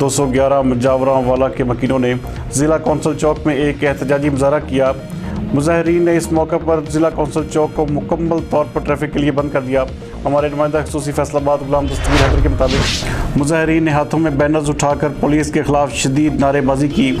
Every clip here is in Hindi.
211 मुजावरावाला के मकीनों ने ज़िला कौंसल चौक में एक एहतजाजी मुजाहरा किया। मुजाहरीन ने इस मौके पर ज़िला कौंसल चौक को मुकम्मल तौर पर ट्रैफिक के लिए बंद कर दिया। हमारे नुमाइंदा खसूसी फैसलाबाद गुलाम दस्तगीर हैदर के मुताबिक मुजाहरीन ने हाथों में बैनर्स उठाकर पुलिस के खिलाफ शदीद नारेबाजी की।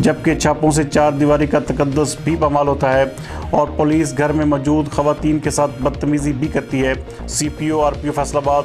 जबकि छापों से चार दीवारी का तकद्दुस भी पामाल होता है और पुलिस घर में मौजूद खवातीन के साथ बदतमीज़ी भी करती है। CPO RPO फैसलाबाद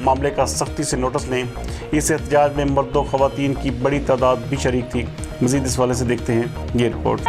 मामले का सख्ती से नोटिस लें। इस एहतजाज में मर्द और खवातीन की बड़ी तादाद भी शरीक थी। मज़ीद इस वाले से देखते हैं ये रिपोर्ट।